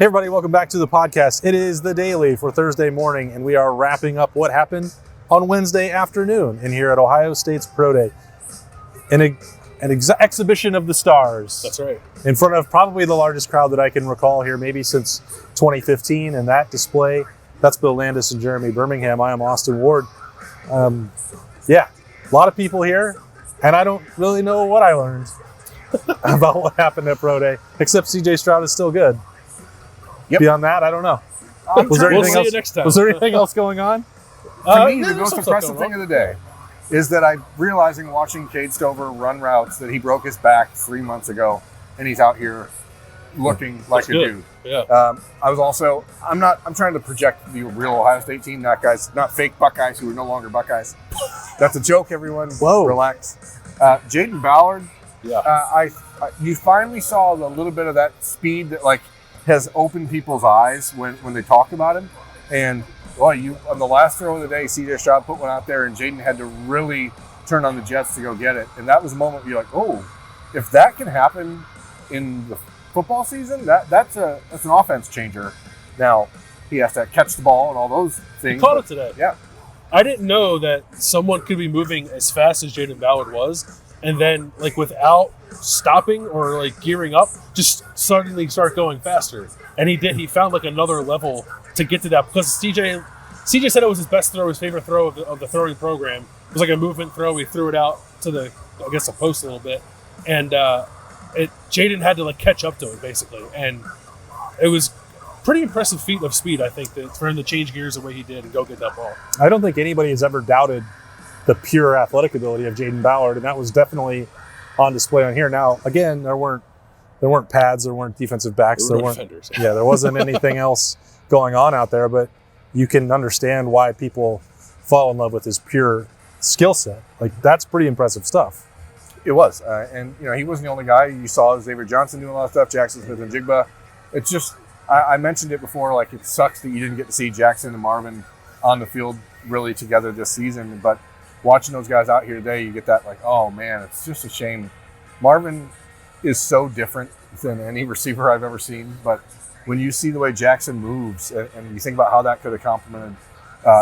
Hey everybody, welcome back to the podcast. It is the daily for Thursday morning, and we are wrapping up what happened on Wednesday afternoon in here at Ohio State's Pro Day. An exhibition of the stars. That's right. In front of probably the largest crowd that I can recall here, maybe since 2015, and that display, that's Bill Landis and Jeremy Birmingham. I am Austin Ward. A lot of people here, and I don't really know what I learned about what happened at Pro Day, except CJ Stroud is still good. Yep. Beyond that, I don't know. We'll see you next time. Was there anything else going on? For me, the most impressive thing of the day is that I'm realizing watching Cade Stover run routes that he broke his back 3 months ago, and he's out here looking like a dude. Yeah. I'm trying to project the real Ohio State team, not fake Buckeyes who are no longer Buckeyes. That's a joke, everyone. Whoa. Relax. Jayden Ballard, Yeah. you finally saw a little bit of that speed that has opened people's eyes when they talk about him. And on the last throw of the day, CJ Stroud put one out there, and Jayden had to really turn on the jets to go get it. And that was a moment where you're like, oh, if that can happen in the football season, that's an offense changer. Now he has to catch the ball and all those things. He caught it today. Yeah. I didn't know that someone could be moving as fast as Jayden Ballard was, and then without stopping or gearing up, just suddenly start going faster. And he did. He found another level to get to that, because CJ said it was his best throw, his favorite throw of the throwing program. It was a movement throw. He threw it out to the post a little bit, and Jayden had to catch up to it basically, and it was pretty impressive feat of speed, I think, that for him to change gears the way he did and go get that ball. I don't think anybody has ever doubted the pure athletic ability of Jayden Ballard, and that was definitely on display on here. Now, again, there weren't pads, there weren't defensive backs, there weren't defenders. Yeah, there wasn't anything else going on out there, but you can understand why people fall in love with his pure skill set. That's pretty impressive stuff. It was. And he wasn't the only guy. You saw Xavier Johnson doing a lot of stuff, Jackson Smith and Jigba. It's just, I mentioned it before, it sucks that you didn't get to see Jackson and Marvin on the field really together this season, but watching those guys out here today, you get that oh man, it's just a shame. Marvin is so different than any receiver I've ever seen, but when you see the way Jackson moves and you think about how that could have complemented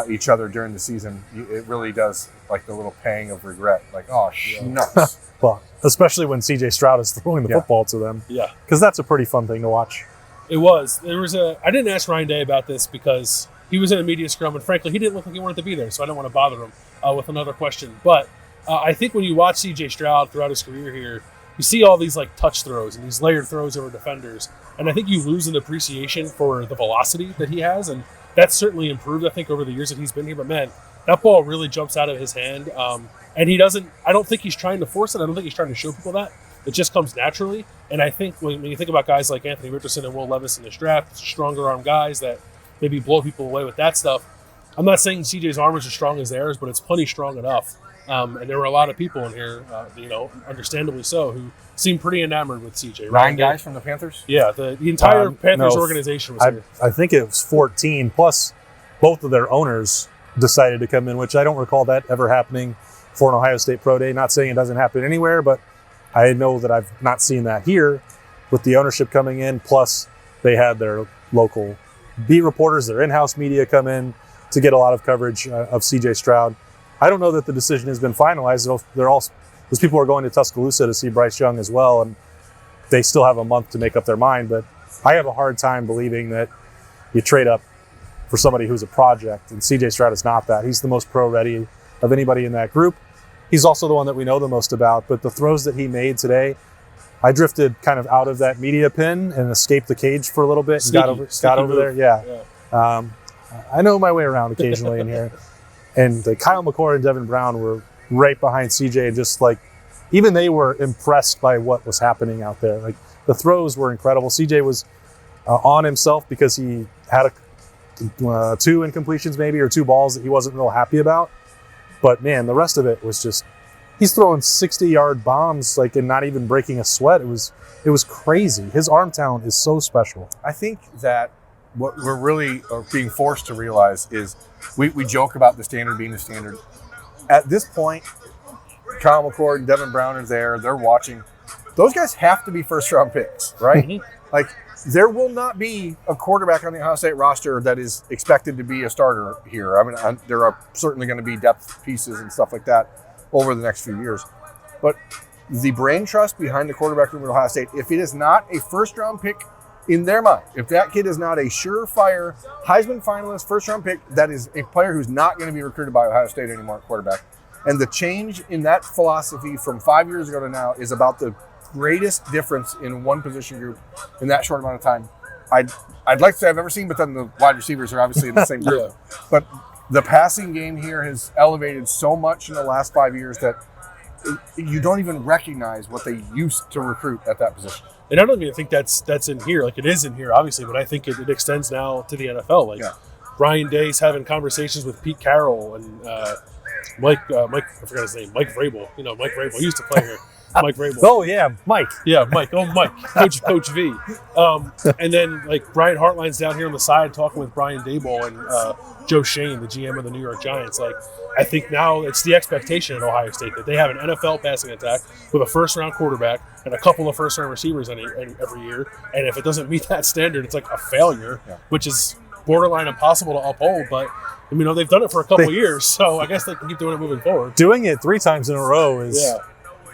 each other during the season, it really does the little pang of regret. Nuts. Well, especially when CJ Stroud is throwing the football to them. Yeah. Because that's a pretty fun thing to watch. It was. I didn't ask Ryan Day about this because he was in a media scrum, and frankly, he didn't look like he wanted to be there, so I didn't want to bother him with another question. But I think when you watch CJ Stroud throughout his career here, you see all these touch throws and these layered throws over defenders, and I think you lose an appreciation for the velocity that he has, and that's certainly improved, I think, over the years that he's been here. But man, that ball really jumps out of his hand, and he doesn't. I don't think he's trying to force it. I don't think he's trying to show people that. It just comes naturally. And I think when you think about guys like Anthony Richardson and Will Levis in this draft, stronger arm guys that maybe blow people away with that stuff. I'm not saying CJ's arm is as strong as theirs, but it's plenty strong enough. And there were a lot of people in here, understandably so, who seemed pretty enamored with CJ. 9 guys from the Panthers? Yeah, the entire Panthers organization was here. I think it was 14, plus both of their owners decided to come in, which I don't recall that ever happening for an Ohio State Pro Day. Not saying it doesn't happen anywhere, but I know that I've not seen that here with the ownership coming in, plus they had their local beat reporters, their in-house media come in to get a lot of coverage of CJ Stroud. I don't know that the decision has been finalized. Those people are going to Tuscaloosa to see Bryce Young as well, and they still have a month to make up their mind. But I have a hard time believing that you trade up for somebody who's a project, and CJ Stroud is not that. He's the most pro-ready of anybody in that group. He's also the one that we know the most about, but the throws that he made today, I drifted kind of out of that media pin and escaped the cage for a little bit and got over there. Yeah. I know my way around occasionally in here. And Kyle McCord and Devin Brown were right behind CJ, and just even they were impressed by what was happening out there. The throws were incredible. CJ was on himself because he had 2 incompletions maybe, or 2 balls that he wasn't real happy about. But man, the rest of it was just, he's throwing 60-yard bombs and not even breaking a sweat. It was crazy. His arm talent is so special. I think that what we're really being forced to realize is we joke about the standard being the standard. At this point, Kyle McCord and Devin Brown are there. They're watching. Those guys have to be first-round picks, right? Mm-hmm. there will not be a quarterback on the Ohio State roster that is expected to be a starter here. I mean, there are certainly going to be depth pieces and stuff like that over the next few years. But the brain trust behind the quarterback room at Ohio State, if it is not a first-round pick in their mind, if that kid is not a surefire Heisman finalist, first-round pick, that is a player who's not going to be recruited by Ohio State anymore at quarterback. And the change in that philosophy from 5 years ago to now is about the greatest difference in one position group in that short amount of time I'd like to say I've ever seen, but then the wide receivers are obviously in the same group. Yeah. But the passing game here has elevated so much in the last 5 years that you don't even recognize what they used to recruit at that position. And I don't even think that's in here. Like, it is in here, obviously, but I think it extends now to the NFL. Like, Ryan Day's having conversations with Pete Carroll and Mike, I forgot his name, Mike Vrabel. You know, Mike Vrabel. He used to play here. Mike Vrabel. Oh, yeah, Mike. Yeah, Mike. Oh, Mike. Coach V. And then, like, Brian Hartline's down here on the side talking with Brian Daboll and Joe Shane, the GM of the New York Giants. Like, I think now it's the expectation at Ohio State that they have an NFL passing attack with a first-round quarterback and a couple of first-round receivers every year. And if it doesn't meet that standard, it's like a failure, which is borderline impossible to uphold. But, I mean, they've done it for a couple of years, so I guess they can keep doing it moving forward. Doing it 3 times in a row is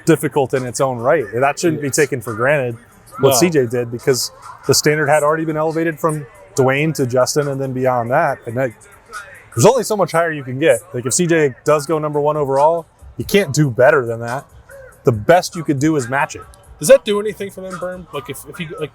difficult in its own right. That shouldn't be taken for granted, what CJ did, because the standard had already been elevated from Dwayne to Justin and then beyond that. And there's only so much higher you can get. Like, if CJ does go number 1 overall, you can't do better than that. The best you could do is match it. Does that do anything for them, Berm? Like, if he, like,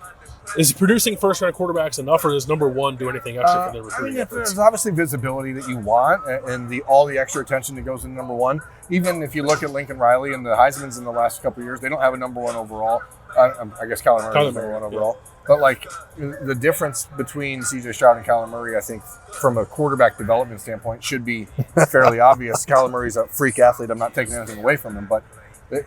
is producing first-round quarterbacks enough, or does number 1 do anything extra for their recruiting efforts? There's obviously visibility that you want, and all the extra attention that goes into number 1. Even if you look at Lincoln Riley and the Heismans in the last couple of years, they don't have a number 1 overall. I guess Kyler Murray is number 1 overall. Yeah. But, like, the difference between C.J. Stroud and Kyler Murray, I think, from a quarterback development standpoint, should be fairly obvious. Kyler Murray's a freak athlete. I'm not taking anything away from him, but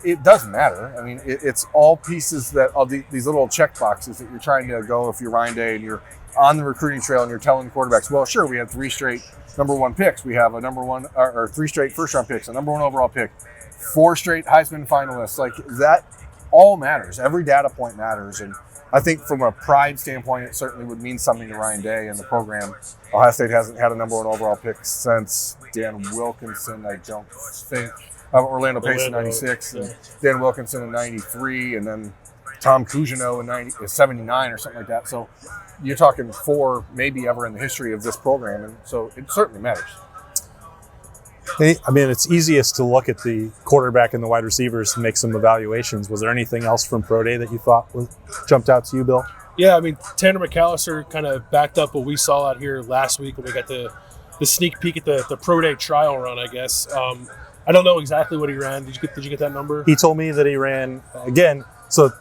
it doesn't matter. I mean, it's all pieces of these little check boxes that you're trying to go. If you're Ryan Day and you're on the recruiting trail and you're telling quarterbacks, well, sure, we had 3 straight number 1 picks. We have a number 1 or 3 straight first-round picks, a number 1 overall pick, 4 straight Heisman finalists. Like, that all matters. Every data point matters. And I think from a pride standpoint, it certainly would mean something to Ryan Day and the program. Ohio State hasn't had a number 1 overall pick since Dan Wilkinson, I don't think. Orlando Pace in 96, and Dan Wilkinson in 93, and then Tom Cousineau in 79 or something like that. So you're talking 4 maybe ever in the history of this program, and so it certainly matters. I mean, it's easiest to look at the quarterback and the wide receivers and make some evaluations. Was there anything else from Pro Day that you thought jumped out to you, Bill? Yeah, I mean, Tanner McAllister kind of backed up what we saw out here last week when we got the sneak peek at the Pro Day trial run, I guess. I don't know exactly what he ran. Did you get that number? He told me that he ran, again, so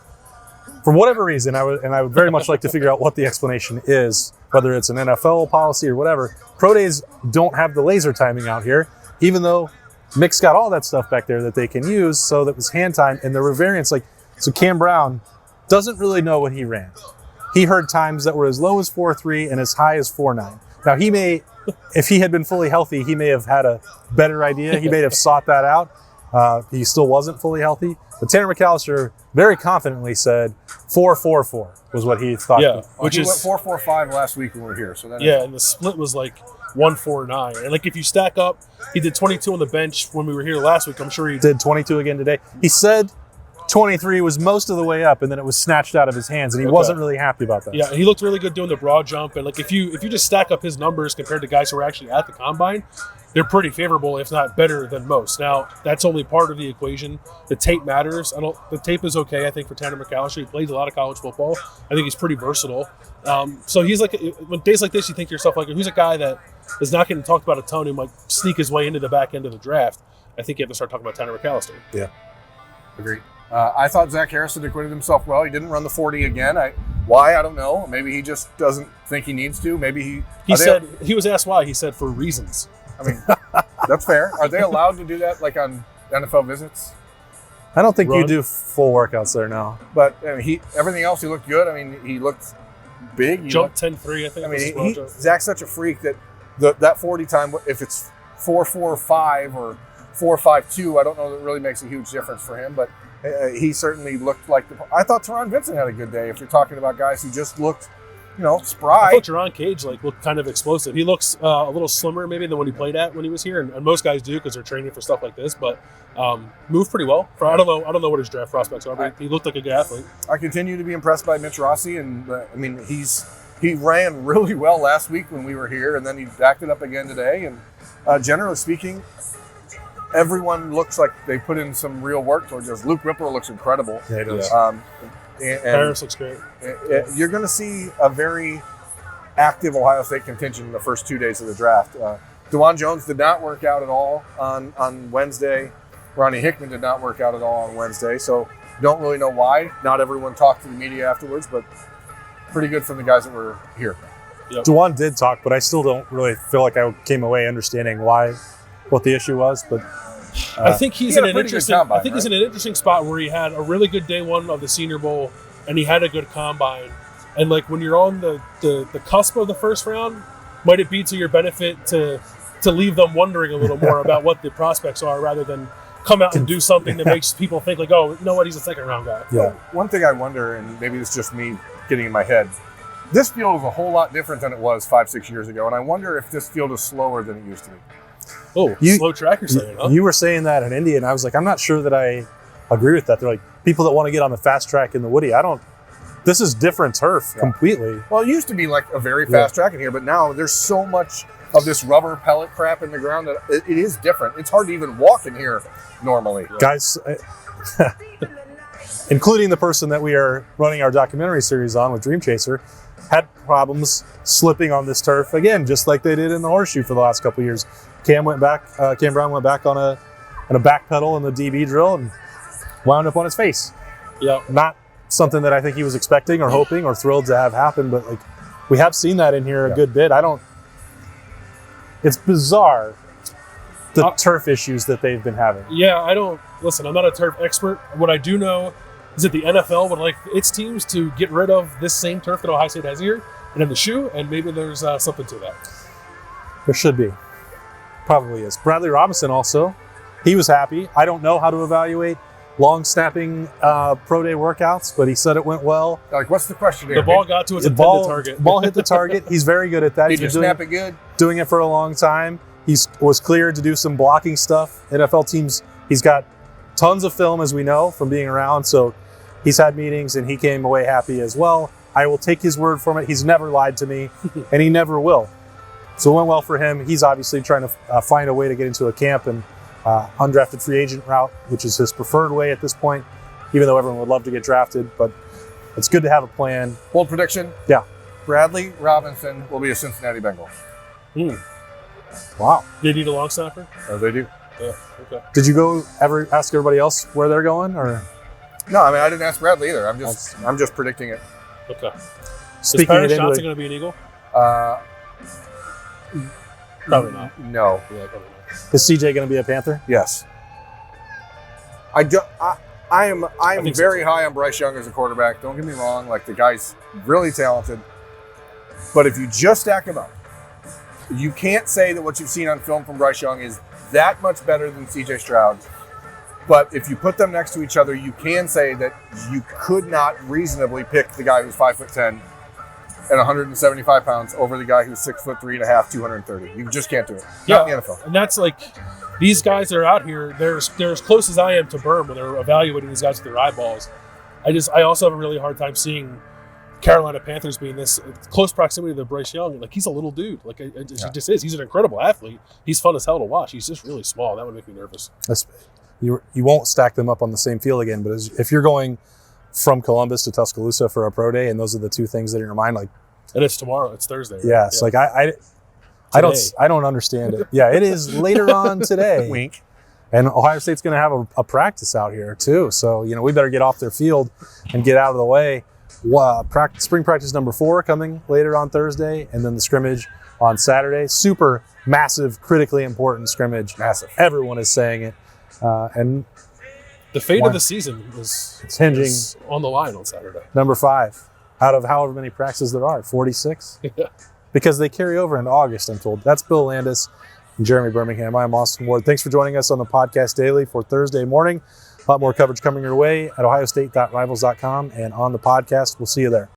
for whatever reason, I would very much like to figure out what the explanation is, whether it's an NFL policy or whatever. Pro Days don't have the laser timing out here, even though Mick's got all that stuff back there that they can use, so that was hand time, and there were variants. Like, so Cam Brown doesn't really know what he ran. He heard times that were as low as 4.3 and as high as 4.9. Now, he may, if he had been fully healthy, he may have had a better idea. He may have sought that out. He still wasn't fully healthy. But Tanner McAllister very confidently said 4.44 was what he thought. Yeah, which is 4.45 last week when we were here. So and the split was like 1.49. And like, if you stack up, he did 22 on the bench when we were here last week. I'm sure he did 22 again today. He said 23 was most of the way up, and then it was snatched out of his hands, and he wasn't really happy about that. Yeah, he looked really good doing the broad jump, and like, if you just stack up his numbers compared to guys who were actually at the combine, they're pretty favorable, if not better than most. Now, that's only part of the equation. The tape matters. The tape is okay, I think, for Tanner McAllister. He plays a lot of college football. I think he's pretty versatile. So he's like, when days like this, you think to yourself, like, who's a guy that is not getting talked about a ton who might sneak his way into the back end of the draft? I think you have to start talking about Tanner McAllister. Yeah, agreed. I thought Zach Harrison acquitted himself well. He didn't run the 40 again. Why? I don't know. Maybe he just doesn't think he needs to. Maybe he said he was asked why. He said for reasons. I mean, that's fair. Are they allowed to do that, like on NFL visits? I don't think you do full workouts there now. But I mean, everything else, he looked good. I mean, he looked big. Jumped 10.3, I think. I mean, Zach's such a freak that that 40 time, if it's 4.45 or 4.52, I don't know that it really makes a huge difference for him. But He certainly looked like I thought Teron Vincent had a good day. If you're talking about guys who just looked, spry. I thought Jerron Cage looked kind of explosive. He looks a little slimmer maybe than when he played at when he was here, and most guys do because they're training for stuff like this. But moved pretty well. I don't know what his draft prospects are, but he looked like a good athlete. I continue to be impressed by Mitch Rossi, and he ran really well last week when we were here, and then he backed it up again today. And generally speaking, everyone looks like they put in some real work towards this. Luke Ripper looks incredible. Yeah, he does. And Harris looks great. You're going to see a very active Ohio State contingent in the first 2 days of the draft. DeJuan Jones did not work out at all on Wednesday. Ronnie Hickman did not work out at all on Wednesday, so don't really know why. Not everyone talked to the media afterwards, but pretty good from the guys that were here. Yep. DeJuan did talk, but I still don't really feel like I came away understanding what the issue was. But I think he's in an interesting. Combine, he's in an interesting spot where he had a really good day one of the Senior Bowl, and he had a good combine. And like when you're on the cusp of the first round, might it be to your benefit to leave them wondering a little more about what the prospects are, rather than come out and do something that makes people think like, oh, you know what, he's a second round guy. Yeah. One thing I wonder, and maybe it's just me getting in my head, this field is a whole lot different than it was 5-6 years ago, and I wonder if this field is slower than it used to be. Oh, slow track you're saying, huh? You were saying that in Indy, and I was like, I'm not sure that I agree with that. They're like, people that want to get on the fast track in the Woody, this is different turf completely. Well, it used to be like a very fast track in here, but now there's so much of this rubber pellet crap in the ground that it is different. It's hard to even walk in here normally. Yeah. Guys, including the person that we are running our documentary series on with Dream Chaser, had problems slipping on this turf again, just like they did in the Horseshoe for the last couple of years. Cam Brown went back on a back pedal in the DB drill and wound up on his face. Yeah, not something that I think he was expecting or hoping or thrilled to have happen, but like we have seen that in here a good bit. It's bizarre the turf issues that they've been having. Yeah, I'm not a turf expert. What I do know is that the NFL would like its teams to get rid of this same turf that Ohio State has here and in the shoe, and maybe there's something to that. There should be. Probably is. Bradley Robinson also, he was happy. I don't know how to evaluate long snapping pro day workouts, but he said it went well. Like, what's the question here? The ball got to its intended target. Ball hit the target. He's very good at that. Did you snap it good? Doing it for a long time. He was cleared to do some blocking stuff. NFL teams, he's got tons of film, as we know, from being around. So he's had meetings, and he came away happy as well. I will take his word from it. He's never lied to me, and he never will. So it went well for him. He's obviously trying to find a way to get into a camp and undrafted free agent route, which is his preferred way at this point, even though everyone would love to get drafted. But it's good to have a plan. Bold prediction? Yeah. Bradley Robinson will be a Cincinnati Bengal. Wow. They need a long snapper? Oh, they do. Yeah, okay. Did you go ever ask everybody else where they're going? Or no, I mean, I didn't ask Bradley either. I'm just predicting it. Okay. Speaking is Paris it into Johnson going to be an Eagle? Probably not. No. Yeah, probably not. Is CJ going to be a Panther? Yes. I am very high on Bryce Young as a quarterback. Don't get me wrong. Like, the guy's really talented. But if you just stack him up, you can't say that what you've seen on film from Bryce Young is that much better than CJ Stroud. But if you put them next to each other, you can say that you could not reasonably pick the guy who's 5'10" and 175 pounds over the guy who's 6'3.5", 230. You just can't do it. Not in the NFL. And that's like these guys that are out here. They're as close as I am to Berm when they're evaluating these guys with their eyeballs. I also have a really hard time seeing Carolina Panthers being this close proximity to Bryce Young. Like, he's a little dude. Like, he just is. He's an incredible athlete. He's fun as hell to watch. He's just really small. That would make me nervous. You won't stack them up on the same field again, but if you're going from Columbus to Tuscaloosa for a pro day, and those are the two things that are in your mind, like, and it's tomorrow. It's Thursday. Right? Yeah, it's like I don't understand it. Yeah, it is later on today. Wink. And Ohio State's going to have a practice out here too, so we better get off their field and get out of the way. Spring practice number 4 coming later on Thursday, and then the scrimmage on Saturday. Super massive, critically important scrimmage. Massive. Everyone is saying it, and the fate of the season it's hinging is on the line on Saturday. Number 5 out of however many practices there are, 46, because they carry over into August. I'm told. That's Bill Landis and Jeremy Birmingham. I'm Austin Ward. Thanks for joining us on the podcast daily for Thursday morning. A lot more coverage coming your way at ohiostate.rivals.com and on the podcast. We'll see you there.